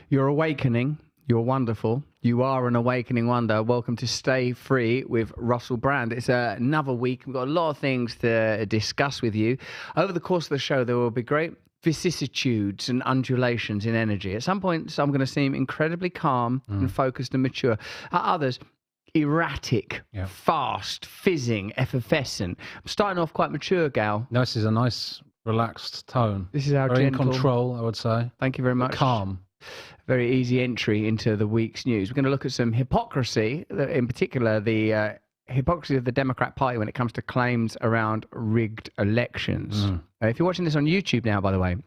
You're awakening. You're wonderful. You are an awakening wonder. Welcome to Stay Free with Russell Brand. It's another week. We've got a lot of things to discuss with you. Over the course of the show, there will be great vicissitudes and undulations in energy. At some points, I'm going to seem incredibly calm and focused and mature. At others, erratic, fast, fizzing, effervescent. I'm starting off quite mature, Gal. No, this is a nice, relaxed tone. This is our very gentle... in control, I would say. Thank you very much. Calm. Very easy entry into the week's news. We're going to look at some hypocrisy, in particular the hypocrisy of the Democrat Party when it comes to claims around rigged elections. If you're watching this on YouTube now, by the way,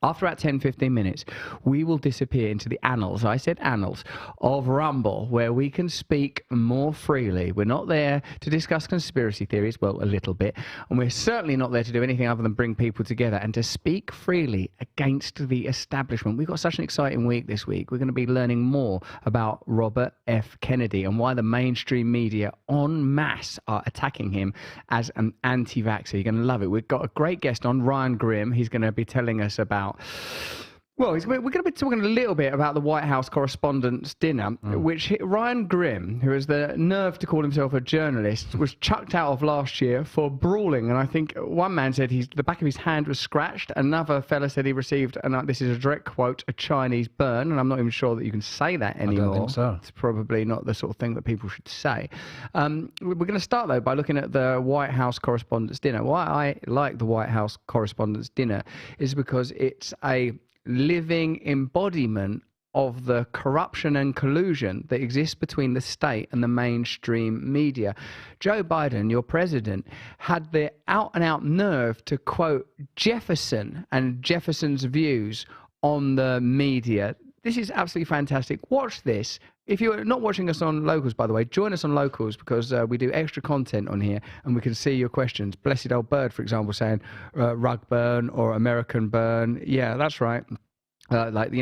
after about 10-15 minutes, we will disappear into the annals, I said annals, of Rumble, where we can speak more freely. We're not there to discuss conspiracy theories, well, a little bit, and we're certainly not there to do anything other than bring people together and to speak freely against the establishment. We've got such an exciting week this week. We're going to be learning more about Robert F. Kennedy and why the mainstream media en masse are attacking him as an anti-vaxxer. You're going to love it. We've got a great guest on, Ryan Grimm. He's going to be telling us about... Well, we're going to be talking a little bit about the White House Correspondents' Dinner, which Ryan Grimm, who has the nerve to call himself a journalist, was chucked out of last year for brawling. And I think one man said the back of his hand was scratched. Another fella said he received, and this is a direct quote, a Chinese burn. And I'm not even sure that you can say that anymore. I don't think so. It's probably not the sort of thing that people should say. We're going to start, though, by looking at the White House Correspondents' Dinner. Why I like the White House Correspondents' Dinner is because it's a living embodiment of the corruption and collusion that exists between the state and the mainstream media. Joe Biden, your president, had the out-and-out nerve to quote Jefferson and Jefferson's views on the media. This is absolutely fantastic. Watch this. If you're not watching us on Locals, by the way, join us on Locals because we do extra content on here and we can see your questions. Blessed Old Bird, for example, saying rug burn or American burn. Yeah, that's right.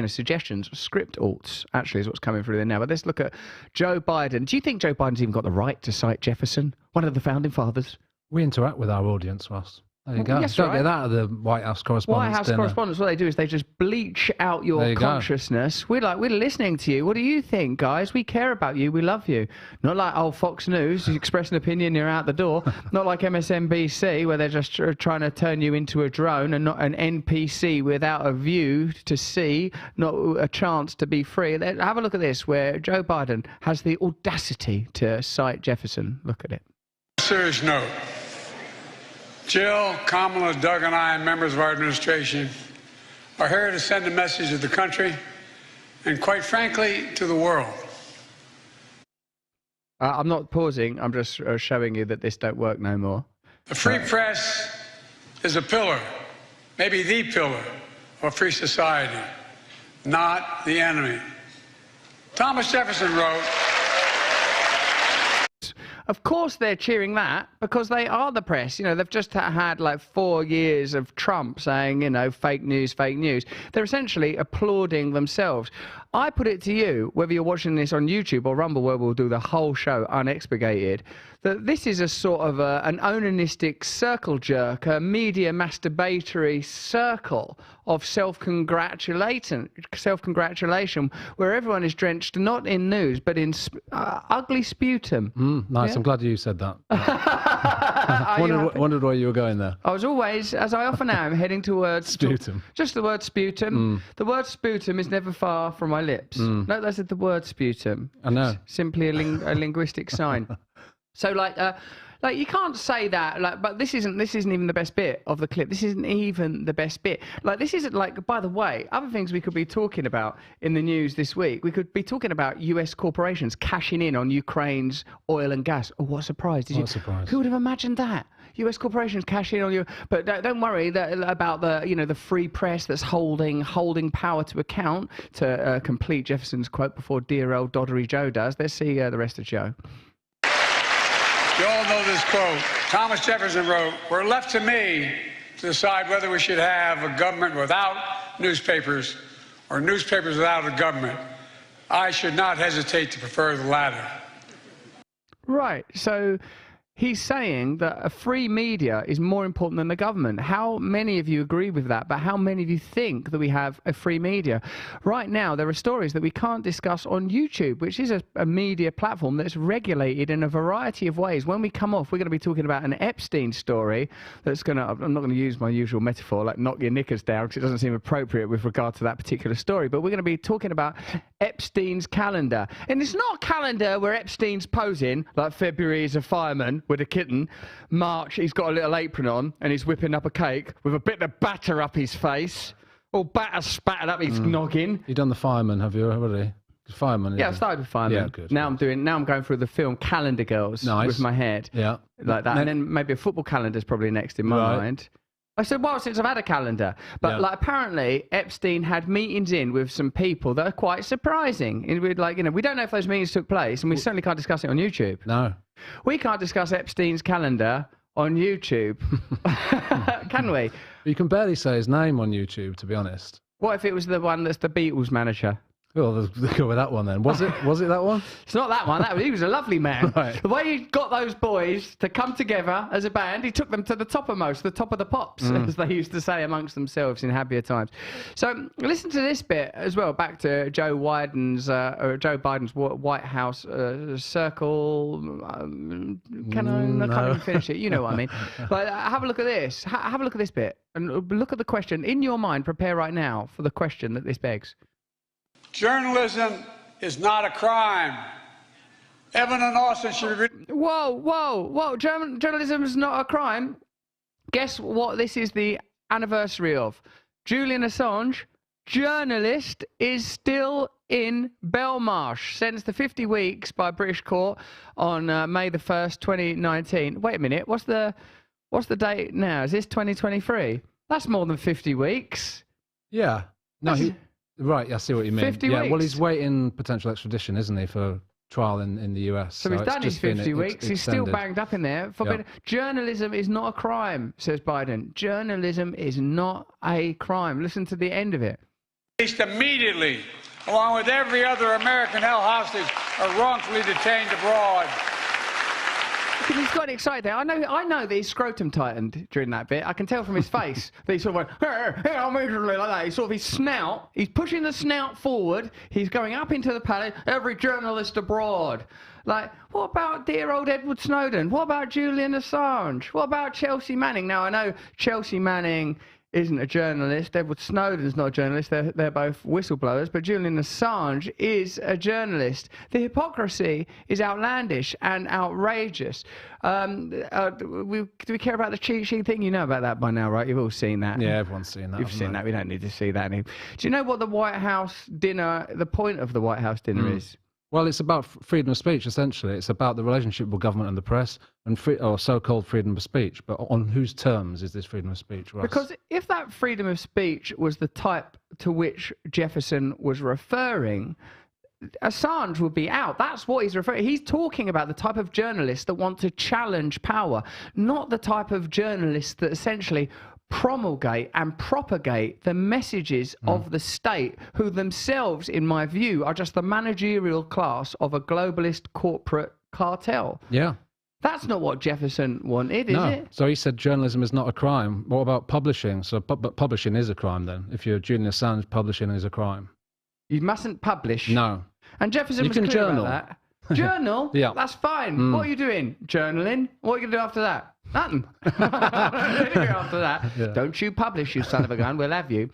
Suggestions, script alts, actually, is what's coming through there now. But let's look at Joe Biden. Do you think Joe Biden's even got the right to cite Jefferson, one of the founding fathers? We interact with our audience, Ross. There you go. Yes, Don't get that at the White House Correspondents' White House Dinner. Correspondents, what they do is they just bleach out your consciousness. We're listening to you. What do you think, guys? We care about you. We love you. Not like old Fox News, you express an opinion, you're out the door. Not like MSNBC, where they're just trying to turn you into a drone and not an NPC without a view to see, not a chance to be free. Have a look at this, where Joe Biden has the audacity to cite Jefferson. Look at it. Serious note. Jill, Kamala, Doug, and I, and members of our administration, are here to send a message to the country and, quite frankly, to the world. I'm not pausing. I'm just showing you that this don't work no more. The free press is a pillar, maybe the pillar of a free society, not the enemy. Thomas Jefferson wrote... Of course they're cheering that because they are the press. You know, they've just had like 4 years of Trump saying, you know, fake news, fake news. They're essentially applauding themselves. I put it to you, whether you're watching this on YouTube or Rumble, where we'll do the whole show unexpurgated, that this is a sort of an onanistic circle jerk, a media masturbatory circle of self-congratulation, where everyone is drenched not in news, but in ugly sputum. Nice, yeah? I'm glad you said that. Wondered where you were going there. I was always, as I often am, heading towards... Sputum. Just the word sputum. The word sputum is never far from my lips. No, that's the word sputum. I know. It's simply a linguistic sign. So, like you can't say that. But this isn't even the best bit of the clip. This isn't even the best bit. This isn't like. By the way, other things we could be talking about in the news this week. We could be talking about U.S. corporations cashing in on Ukraine's oil and gas. Oh, what a surprise! What a surprise! Who would have imagined that? U.S. corporations cash in on you, but don't worry about the free press that's holding power to account. To complete Jefferson's quote before dear old Doddery Joe does. Let's see the rest of Joe. You all know this quote. Thomas Jefferson wrote, "We're left to me to decide whether we should have a government without newspapers or newspapers without a government. I should not hesitate to prefer the latter." Right. So he's saying that a free media is more important than the government. How many of you agree with that? But how many of you think that we have a free media? Right now, there are stories that we can't discuss on YouTube, which is a media platform that's regulated in a variety of ways. When we come off, we're going to be talking about an Epstein story that's going to, I'm not going to use my usual metaphor, like knock your knickers down, because it doesn't seem appropriate with regard to that particular story. But we're going to be talking about Epstein's calendar. And it's not a calendar where Epstein's posing, like February is a fireman with a kitten, March he's got a little apron on and he's whipping up a cake with a bit of batter up his face, all batter spattered up his noggin. You've done the fireman, have you already? Fireman. Yeah, I started with fireman. Yeah, good. Now I'm going through the film Calendar Girls with my head. Yeah. Like that. And then maybe a football calendar is probably next in my mind. I said, well, since I've had a calendar. But like apparently Epstein had meetings in with some people that are quite surprising. And we'd like, we don't know if those meetings took place, and we certainly can't discuss it on YouTube. No. We can't discuss Epstein's calendar on YouTube. Can we? You can barely say his name on YouTube, to be honest. What if it was the one that's the Beatles manager? Well, let's go with that one then. Was it that one? It's not that one. He was a lovely man. Right. The way he got those boys to come together as a band, he took them to the top of the pops, as they used to say amongst themselves in happier times. So listen to this bit as well, back to Joe Biden's White House circle. I can't even finish it. You know what I mean. But have a look at this. Have a look at this bit. And look at the question. In your mind, prepare right now for the question that this begs. Journalism is not a crime. Evan and Austin should be... Whoa. Journalism is not a crime. Guess what this is the anniversary of? Julian Assange, journalist, is still in Belmarsh, sentenced to 50 weeks by a British court on May the 1st, 2019. Wait a minute, what's the date now? Is this 2023? That's more than 50 weeks. Yeah. No, right, I see what you mean. 50 yeah, weeks. well, he's waiting potential extradition, isn't he, for trial in the US. So he's done his 50 weeks. He's still banged up in there. Journalism is not a crime, says Biden. Journalism is not a crime. Listen to the end of it. Released immediately, along with every other American held hostage or wrongfully detained abroad. Because he's got excited there. I know that his scrotum tightened during that bit. I can tell from his face that he sort of went, hey, I'm immediately like that. He's sort of his snout. He's pushing the snout forward. He's going up into the palace. Every journalist abroad. Like, what about dear old Edward Snowden? What about Julian Assange? What about Chelsea Manning? Now, I know Chelsea Manning isn't a journalist. Edward Snowden's not a journalist. They're both whistleblowers. But Julian Assange is a journalist. The hypocrisy is outlandish and outrageous. Do we care about the cheat sheet thing? You know about that by now, right? You've all seen that. Yeah, everyone's seen that. You've seen that. We don't need to see that anymore. Do you know what the White House dinner, the point of the White House dinner is? Well, it's about freedom of speech, essentially. It's about the relationship with government and the press, and so-called freedom of speech. But on whose terms is this freedom of speech, Russ? Because if that freedom of speech was the type to which Jefferson was referring, Assange would be out. That's what he's referring. He's talking about the type of journalists that want to challenge power, not the type of journalists that essentially promulgate and propagate the messages of the state, who themselves, in my view, are just the managerial class of a globalist corporate cartel. Yeah. That's not what Jefferson wanted, is it? So he said journalism is not a crime. What about publishing? So, but publishing is a crime then. If you're Julian Assange, publishing is a crime. You mustn't publish. No. And Jefferson was clear journal. about that. Journal? Yeah. That's fine. What are you doing? Journaling? What are you going to do after that? Nothing. After that, don't you publish, you son of a gun. We'll have you.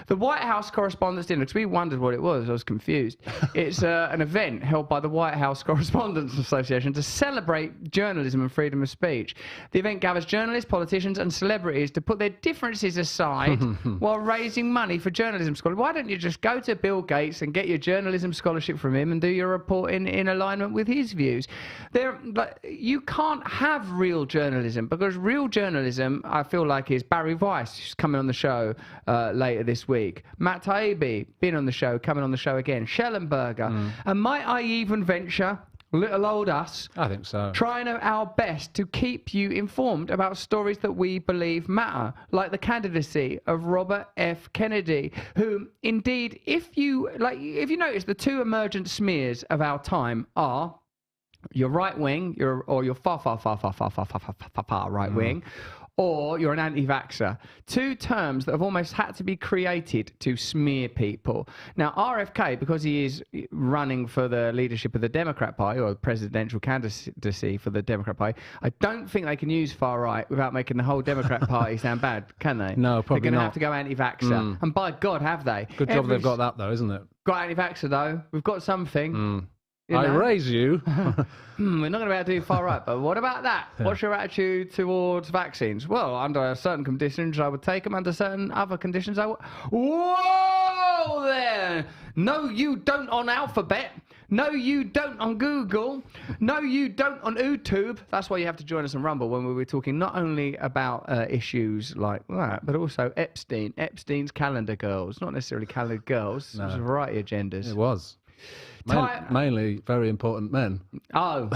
The White House Correspondents' Dinner, because we wondered what it was. I was confused. It's an event held by the White House Correspondents Association to celebrate journalism and freedom of speech. The event gathers journalists, politicians, and celebrities to put their differences aside while raising money for journalism scholars. Why don't you just go to Bill Gates and get your journalism scholarship from him and do your reporting in alignment with his views? You can't have real journalism, because real journalism, I feel like, is Barry Weiss, who's coming on the show later this week. Matt Taibbi, been on the show, coming on the show again. Schellenberger. And might I even venture, little old us, I think so, trying our best to keep you informed about stories that we believe matter, like the candidacy of Robert F. Kennedy, who, indeed, if you notice, the two emergent smears of our time are You're right wing, or you're far right wing, or you're an anti-vaxxer. Two terms that have almost had to be created to smear people. Now, RFK, because he is running for the leadership of the Democrat Party, or the presidential candidacy for the Democrat Party, I don't think they can use far right without making the whole Democrat Party sound bad, can they? No, probably They're going to not. have to go anti-vaxxer. And by God, have they? Good job they've got that, though, isn't it? Got anti-vaxxer, though. We've got something. I raise you. We're not going to be able to do far right, but what about that? What's your attitude towards vaccines? Well, under certain conditions, I would take them. Under certain other conditions, I would. Whoa there! No, you don't on Alphabet. No, you don't on Google. No, you don't on YouTube. That's why you have to join us on Rumble when we were talking not only about issues like that, but also Epstein's calendar girls. Not necessarily calendar girls. No. There's a variety of genders. It was. Mainly very important men. Oh,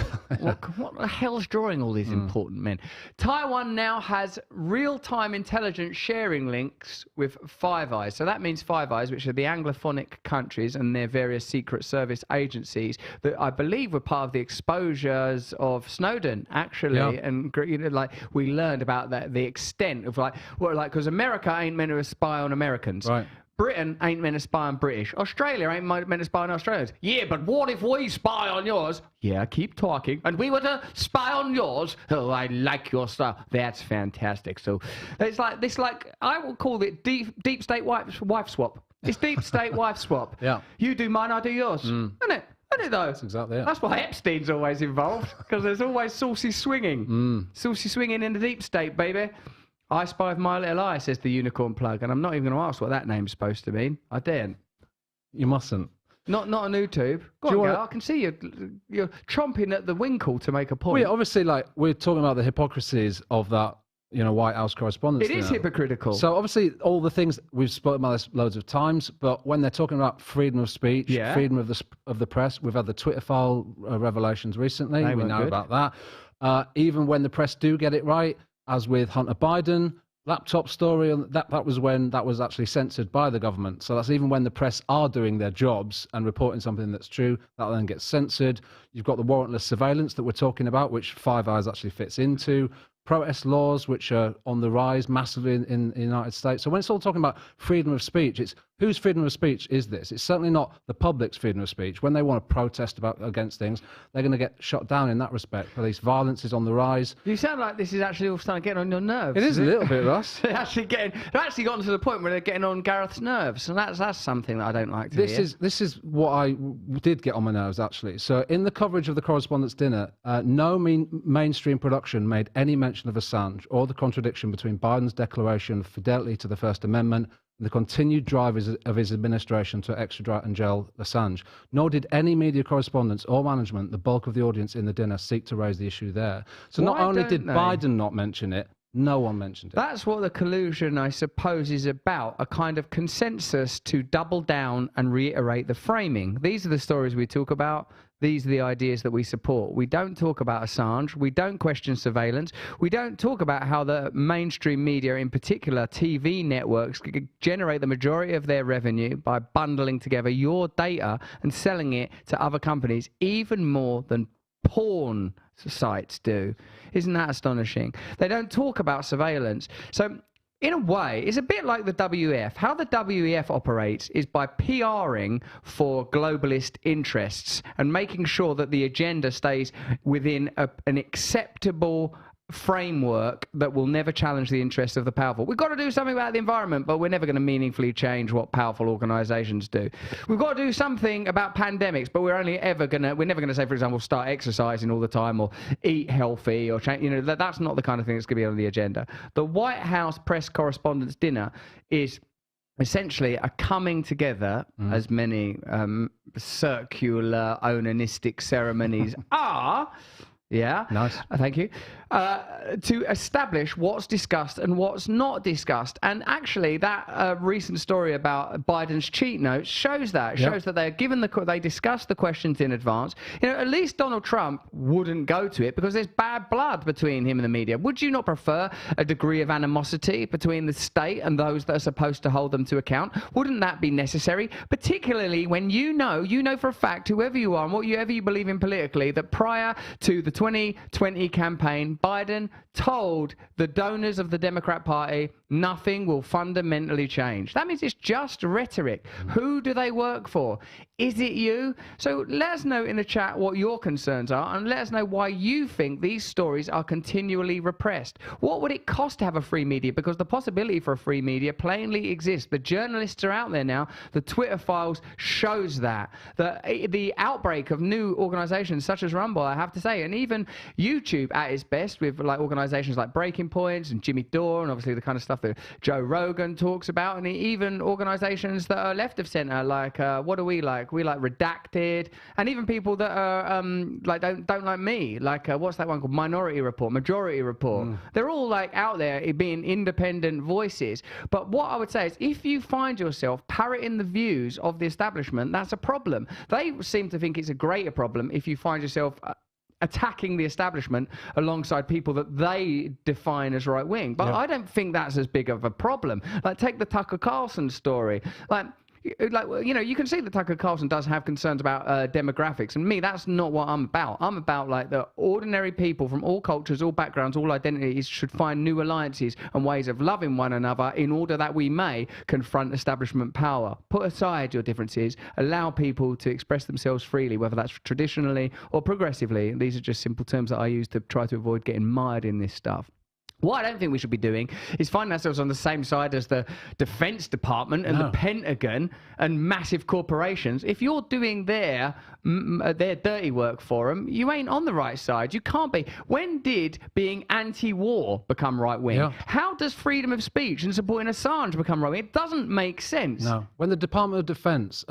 what the hell's drawing all these important men? Taiwan now has real-time intelligence sharing links with Five Eyes. So that means Five Eyes, which are the Anglophonic countries and their various secret service agencies that I believe were part of the exposures of Snowden, actually. Yeah. And like we learned about the extent of because America ain't meant to spy on Americans. Right. Britain ain't meant to spy on British. Australia ain't meant to spy on Australians. Yeah, but what if we spy on yours? Yeah, keep talking. And we were to spy on yours. Oh, I like your stuff. That's fantastic. So it's like I will call it deep state wife swap. It's deep state wife swap. Yeah. You do mine, I do yours. Isn't it? Isn't it though? That's exactly it. That's why Epstein's always involved, because there's always saucy swinging. Saucy swinging in the deep state, baby. I spy with my little eye, says the unicorn plug, and I'm not even going to ask what that name's supposed to mean. I daren't. You mustn't. Not on YouTube. Go on, I can see you're chomping at the winkle to make a point. Well, yeah, obviously, we're talking about the hypocrisies of that, White House correspondence. It is hypocritical. So obviously, all the things we've spoken about this loads of times, but when they're talking about freedom of speech, freedom of the press, we've had the Twitter file revelations recently. We know about that. Even when the press do get it right, as with Hunter Biden, laptop story, and that was when that was actually censored by the government. So that's even when the press are doing their jobs and reporting something that's true, that then gets censored. You've got the warrantless surveillance that we're talking about, which Five Eyes actually fits into. Protest laws, which are on the rise massively in the United States. So when it's all talking about freedom of speech, it's whose freedom of speech is this? It's certainly not the public's freedom of speech. When they want to protest against things, they're going to get shot down in that respect. Police violence is on the rise. You sound like this is actually all starting to get on your nerves. It is a little bit, Ross. They're actually gotten to the point where they're getting on Gareth's nerves, and that's something that I don't like to hear. This is what I did get on my nerves, actually. So in the coverage of the Correspondents' Dinner, no mainstream production made any mention of Assange or the contradiction between Biden's declaration of fidelity to the First Amendment and the continued drive of his administration to extradite and jail Assange. Nor did any media correspondents or management, the bulk of the audience in the dinner, seek to raise the issue there. So not only did Biden not mention it, no one mentioned it. That's what the collusion, I suppose, is about, a kind of consensus to double down and reiterate the framing. These are the stories we talk about. These are the ideas that we support. We don't talk about Assange. We don't question surveillance. We don't talk about how the mainstream media, in particular TV networks, generate the majority of their revenue by bundling together your data and selling it to other companies, even more than porn sites do. Isn't that astonishing? They don't talk about surveillance. So in a way, it's a bit like the WEF. How the WEF operates is by PRing for globalist interests and making sure that the agenda stays within an acceptable framework that will never challenge the interests of the powerful. We've got to do something about the environment, but we're never going to meaningfully change what powerful organizations do. We've got to do something about pandemics, but we're never going to say, for example, start exercising all the time or eat healthy or change. That's not the kind of thing that's going to be on the agenda. The White House Press Correspondents' Dinner is essentially a coming together, as many circular onanistic ceremonies are. Yeah. Nice. Thank you. To establish what's discussed and what's not discussed. And actually, that recent story about Biden's cheat notes shows that. Shows that they're given they discuss the questions in advance. You know, at least Donald Trump wouldn't go to it because there's bad blood between him and the media. Would you not prefer a degree of animosity between the state and those that are supposed to hold them to account? Wouldn't that be necessary? Particularly when you know for a fact, whoever you are and whatever you believe in politically, that prior to the 2020 campaign, Biden told the donors of the Democrat Party nothing will fundamentally change. That means it's just rhetoric. Who do they work for? Is it you? So let us know in the chat what your concerns are, and let us know why you think these stories are continually repressed. What would it cost to have a free media? Because the possibility for a free media plainly exists. The journalists are out there now. The Twitter files shows that. The outbreak of new organizations such as Rumble, I have to say, and even YouTube at its best with like organizations like Breaking Points and Jimmy Dore, and obviously the kind of stuff that Joe Rogan talks about, and even organizations that are left of center, like what do we like? We like Redacted, and even people that are like don't like me, like what's that one called? Minority Report, Majority Report. They're all like out there being independent voices. But what I would say is, if you find yourself parroting the views of the establishment, that's a problem. They seem to think it's a greater problem if you find yourself attacking the establishment alongside people that they define as right-wing. But I don't think that's as big of a problem. Like, take the Tucker Carlson story. Like, you know, you can see that Tucker Carlson does have concerns about demographics, and me, that's not what I'm about. I'm about like the ordinary people from all cultures, all backgrounds, all identities should find new alliances and ways of loving one another in order that we may confront establishment power. Put aside your differences, allow people to express themselves freely, whether that's traditionally or progressively. These are just simple terms that I use to try to avoid getting mired in this stuff. What I don't think we should be doing is finding ourselves on the same side as the Defense Department and the Pentagon and massive corporations. If you're doing their dirty work for them, you ain't on the right side. You can't be. When did being anti-war become right-wing? Yeah. How does freedom of speech and supporting Assange become right-wing? It doesn't make sense. No. When the Department of Defense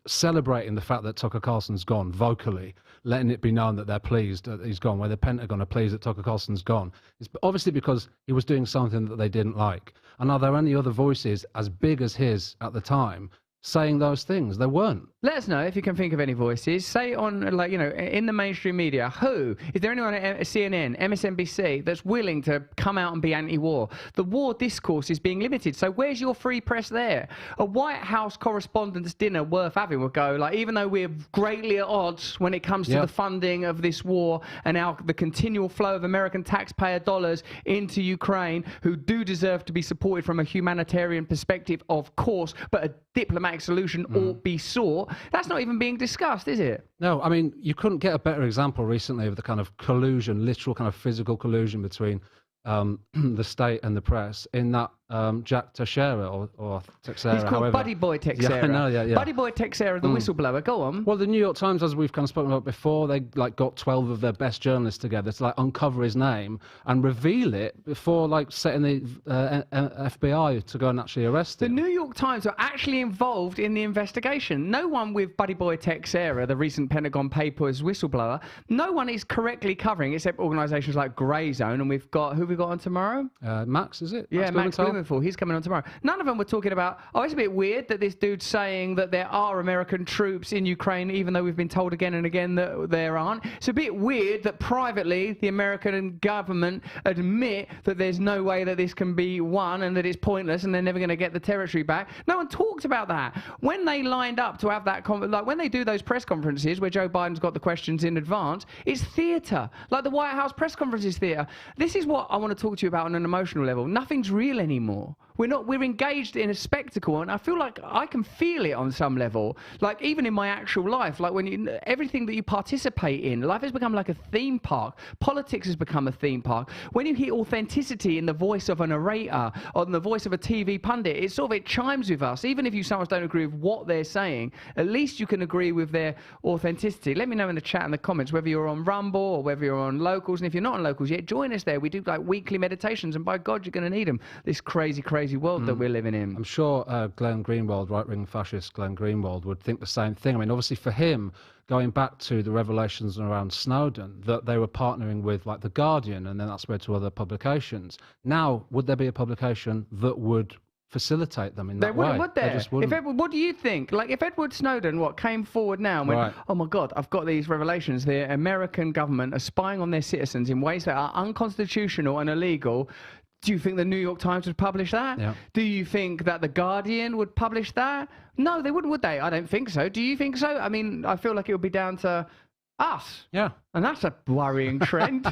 celebrating the fact that Tucker Carlson's gone vocally, letting it be known that they're pleased that he's gone, where the Pentagon are pleased that Tucker Carlson's gone, it's obviously because he was doing something that they didn't like. And are there any other voices as big as his at the time saying those things? There weren't. Let us know if you can think of any voices. Say on, like, you know, in the mainstream media, who? Is there anyone at CNN, MSNBC that's willing to come out and be anti-war? The war discourse is being limited, so where's your free press there? A White House correspondents' dinner worth having would go, like, even though we're greatly at odds when it comes to the funding of this war and the continual flow of American taxpayer dollars into Ukraine, who do deserve to be supported from a humanitarian perspective, of course, but a diplomatic solution ought be sought. That's not even being discussed, is it? No, I mean, you couldn't get a better example recently of the kind of collusion, literal kind of physical collusion between the state and the press in that Jack Teixeira or Teixeira. He's called Buddy Boy Teixeira. Yeah, I know, yeah. Buddy Boy Teixeira, the whistleblower. Go on. Well, the New York Times, as we've kind of spoken about before, they like got 12 of their best journalists together to like uncover his name and reveal it before like setting the FBI to go and actually arrest him. The New York Times are actually involved in the investigation. No one with Buddy Boy Teixeira, the recent Pentagon Papers whistleblower, no one is correctly covering except organisations like Grey Zone, and we've got who we got on tomorrow? Max, is it? Yeah, Max Blumenthal. He's coming on tomorrow. None of them were talking about, oh, it's a bit weird that this dude's saying that there are American troops in Ukraine, even though we've been told again and again that there aren't. It's a bit weird that privately the American government admit that there's no way that this can be won and that it's pointless and they're never going to get the territory back. No one talked about that. When they lined up to have that, like when they do those press conferences where Joe Biden's got the questions in advance, it's theatre. Like the White House press conference is theatre. This is what I want to talk to you about on an emotional level. Nothing's real anymore. We're engaged in a spectacle, and I feel like I can feel it on some level. Like even in my actual life, like when everything that you participate in, life has become like a theme park. Politics has become a theme park. When you hear authenticity in the voice of a narrator or in the voice of a TV pundit, it chimes with us. Even if you sometimes don't agree with what they're saying, at least you can agree with their authenticity. Let me know in the chat and the comments whether you're on Rumble or whether you're on Locals, and if you're not on Locals yet, join us there. We do like weekly meditations, and by God, you're going to need them. This crazy crazy world that we're living in. I'm sure Glenn Greenwald, right-wing fascist Glenn Greenwald, would think the same thing. I mean, obviously for him, going back to the revelations around Snowden, that they were partnering with like The Guardian, and then that spread to other publications. Now, would there be a publication that would facilitate them in that way? Would there? What do you think? Like, if Edward Snowden came forward now and went, oh my God, I've got these revelations, the American government are spying on their citizens in ways that are unconstitutional and illegal, do you think the New York Times would publish that? Yeah. Do you think that the Guardian would publish that? No, they wouldn't, would they? I don't think so. Do you think so? I mean, I feel like it would be down to us. Yeah. And that's a worrying trend.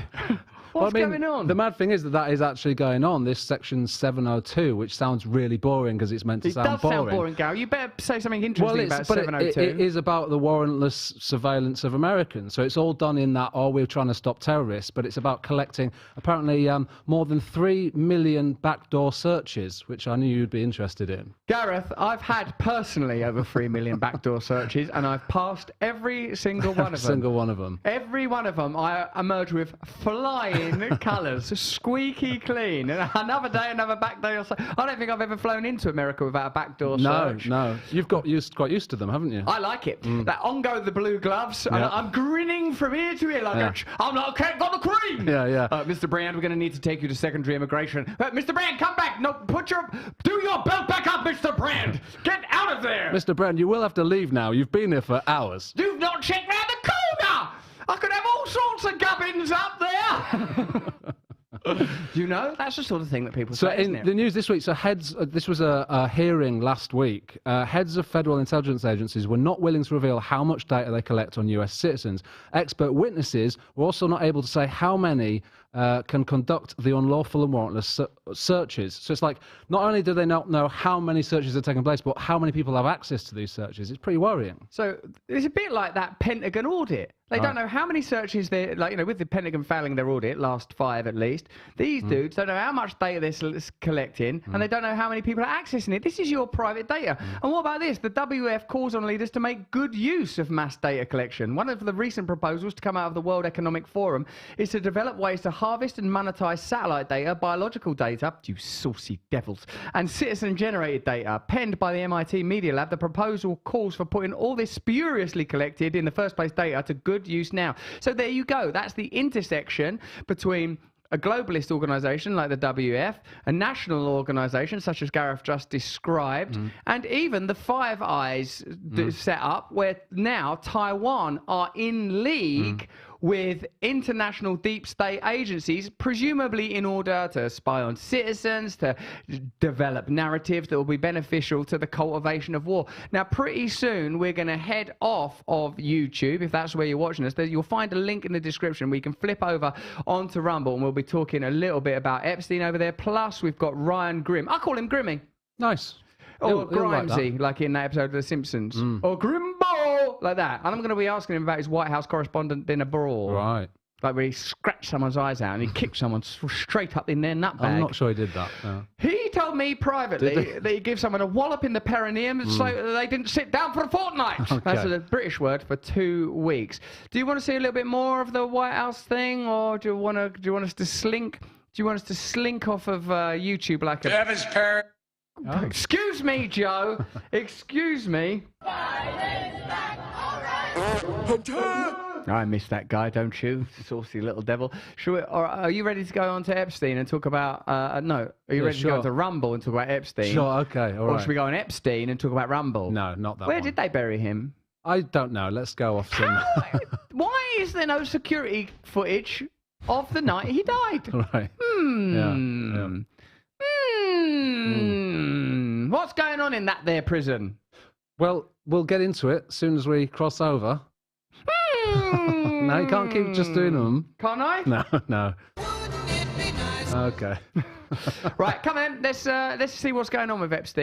What's going on? The mad thing is that is actually going on, this section 702, which sounds really boring because it's meant to sound boring. It does sound boring, Gary. You better say something interesting about 702. It is about the warrantless surveillance of Americans. So it's all done in that, we're trying to stop terrorists, but it's about collecting, apparently, more than 3 million backdoor searches, which I knew you'd be interested in. Gareth, I've had personally over 3 million backdoor searches, and I've passed every single one of them. Every single one of them. Every one of them, I emerge with flying colours, squeaky clean. And another day, another back day or so. I don't think I've ever flown into America without a backdoor search. No. You've got quite used to them, haven't you? I like it. That on go the blue gloves, and I'm grinning from ear to ear like I'm not got the cream. Yeah. Mr. Brand, we're going to need to take you to secondary immigration. Mr. Brand, come back. No, do your belt back up, Mr. Brand. Get out of there. Mr. Brand, you will have to leave now. You've been here for hours. You've not checked round the corner. I could have all sorts of gubbins up there. You know, that's the sort of thing that people say, isn't it? The news this week, this was a hearing last week. Heads of federal intelligence agencies were not willing to reveal how much data they collect on US citizens. Expert witnesses were also not able to say how many can conduct the unlawful and warrantless searches. So it's like, not only do they not know how many searches are taking place, but how many people have access to these searches. It's pretty worrying. So it's a bit like that Pentagon audit. They don't know how many searches they're, like, you know, with the Pentagon failing their audit, last 5 at least, these dudes don't know how much data they're collecting, and they don't know how many people are accessing it. This is your private data. And what about this? The WF calls on leaders to make good use of mass data collection. One of the recent proposals to come out of the World Economic Forum is to develop ways to harvest and monetize satellite data, biological data, you saucy devils, and citizen-generated data. Penned by the MIT Media Lab, the proposal calls for putting all this spuriously collected in the first place data to good use now. So there you go. That's the intersection between a globalist organisation like the WF, a national organisation such as Gareth just described, and even the Five Eyes set up, where now Taiwan are in league with international deep state agencies, presumably in order to spy on citizens, to develop narratives that will be beneficial to the cultivation of war. Now, pretty soon, we're going to head off of YouTube, if that's where you're watching us. You'll find a link in the description where you can flip over onto Rumble, and we'll be talking a little bit about Epstein over there. Plus, we've got Ryan Grimm. I call him Grimmy. Nice. Or Grimesy, like in that episode of The Simpsons. Or Grimbo, like that. And I'm going to be asking him about his White House correspondent dinner brawl. Right. Like where he scratched someone's eyes out and he kicked someone straight up in their nutbag. I'm not sure he did that. No. He told me privately that he gives someone a wallop in the perineum so they didn't sit down for a fortnight. Okay. That's a British word for 2 weeks. Do you want to see a little bit more of the White House thing, or do you want us to slink? Do you want us to slink off of YouTube like a... Evan's parent. Oh. Excuse me, Joe. Excuse me. I miss that guy, don't you? Saucy little devil. Are you ready to go on to Epstein and talk about... no. Are you ready to go on to Rumble and talk about Epstein? Sure, okay, all right. Or should we go on Epstein and talk about Rumble? No, not that Where one. did they bury him? I don't know. Let's go off some... Why is there no security footage of the night he died? Right. Yeah. What's going on in that there prison? Well, we'll get into it as soon as we cross over. No, you can't keep just doing them. Can't I? No. Okay. Right, come on. Let's see what's going on with Epstein.